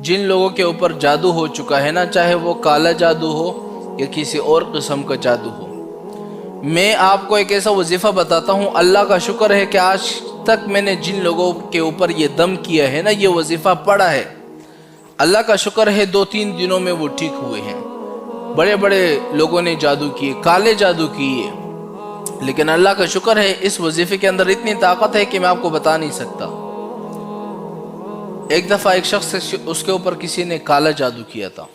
جن لوگوں کے اوپر جادو ہو چکا ہے نا، چاہے وہ کالا جادو ہو یا کسی اور قسم کا جادو ہو، میں آپ کو ایک ایسا وظیفہ بتاتا ہوں۔ اللہ کا شکر ہے کہ آج تک میں نے جن لوگوں کے اوپر یہ دم کیا ہے نا، یہ وظیفہ پڑھا ہے، اللہ کا شکر ہے 2-3 دنوں میں وہ ٹھیک ہوئے ہیں۔ بڑے بڑے لوگوں نے جادو کیے، کالے جادو کیے، لیکن اللہ کا شکر ہے اس وظیفے کے اندر اتنی طاقت ہے کہ میں آپ کو بتا نہیں سکتا۔ ایک دفعہ ایک شخص اس کے اوپر کسی نے کالا جادو کیا تھا۔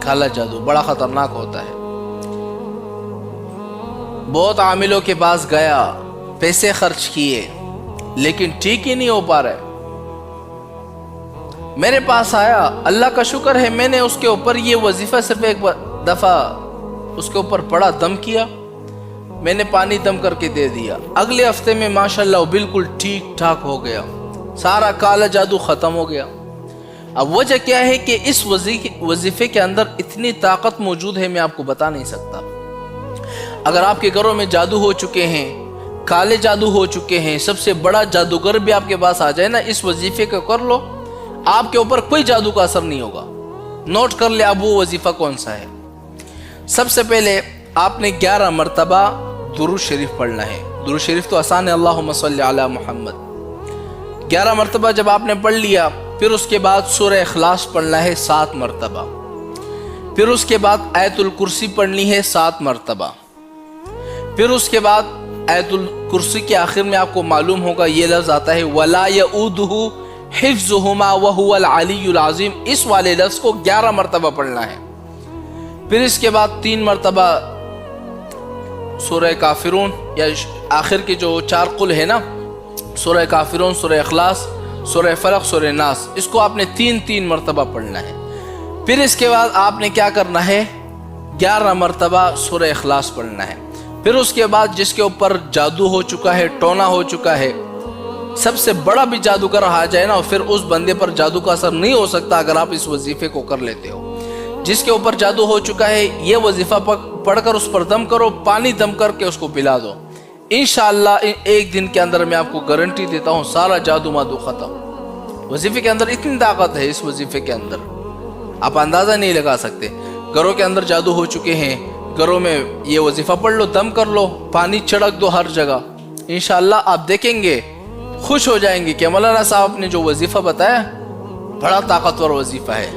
کالا جادو بڑا خطرناک ہوتا ہے۔ بہت عاملوں کے پاس گیا، پیسے خرچ کیے، لیکن ٹھیک ہی نہیں ہو پا رہے۔ میرے پاس آیا، اللہ کا شکر ہے میں نے اس کے اوپر یہ وظیفہ صرف ایک دفعہ اس کے اوپر پڑا، دم کیا، میں نے پانی دم کر کے دے دیا، اگلے ہفتے میں ماشاءاللہ وہ بالکل ٹھیک ٹھاک ہو گیا، سارا کالا جادو ختم ہو گیا۔ اب وجہ کیا ہے کہ اس وظیفے کے اندر اتنی طاقت موجود ہے، میں آپ کو بتا نہیں سکتا۔ اگر آپ کے گھروں میں جادو ہو چکے ہیں، کالے جادو ہو چکے ہیں، سب سے بڑا جادوگر بھی آپ کے پاس آ جائے نا، اس وظیفے کو کر لو، آپ کے اوپر کوئی جادو کا اثر نہیں ہوگا۔ نوٹ کر لے اب وہ وظیفہ کون سا ہے۔ سب سے پہلے آپ نے 11 مرتبہ درود شریف پڑھنا ہے۔ درود شریف تو آسان ہے، اللہم صلی علی محمد۔ 11 مرتبہ جب آپ نے پڑھ لیا، پھر اس کے بعد سورہ اخلاص پڑھنا ہے 7 مرتبہ، پھر اس کے بعد آیت الکرسی پڑھنی ہے 7 مرتبہ، پھر اس کے بعد آیت الکرسی کے آخر میں آپ کو معلوم ہوگا یہ لفظ آتا ہے وَلَا يَؤُودُهُ حِفْظُهُمَا وَهُوَ الْعَلِيُّ الْعَظِيمُ، اس والے لفظ کو 11 مرتبہ پڑھنا ہے۔ پھر اس کے بعد 3 مرتبہ سورہ کافرون، یا آخر کے جو 4 قل ہے نا، سورہ کافرون، سورہ اخلاص، سورہ فلق، سورہ ناس، اس کو آپ نے 3 مرتبہ پڑھنا ہے۔ پھر اس کے بعد آپ نے کیا کرنا ہے، 11 مرتبہ سورہ اخلاص پڑھنا ہے۔ پھر اس کے بعد جس کے اوپر جادو ہو چکا ہے، ٹونا ہو چکا ہے، سب سے بڑا بھی جادوگر آ جائے نا، پھر اس بندے پر جادو کا اثر نہیں ہو سکتا اگر آپ اس وظیفے کو کر لیتے ہو۔ جس کے اوپر جادو ہو چکا ہے، یہ وظیفہ پڑھ کر اس پر دم کرو، پانی دم کر کے اس کو پلا دو، انشاءاللہ ایک دن کے اندر میں آپ کو گارنٹی دیتا ہوں سارا جادو مادو ختم۔ وظیفے کے اندر اتنی طاقت ہے، اس وظیفے کے اندر آپ اندازہ نہیں لگا سکتے۔ گھروں کے اندر جادو ہو چکے ہیں، گھروں میں یہ وظیفہ پڑھ لو، دم کر لو، پانی چھڑک دو ہر جگہ، انشاءاللہ آپ دیکھیں گے، خوش ہو جائیں گے کہ مولانا صاحب نے جو وظیفہ بتایا بڑا طاقتور وظیفہ ہے،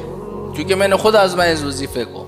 کیونکہ میں نے خود آزمایا اس وظیفے کو۔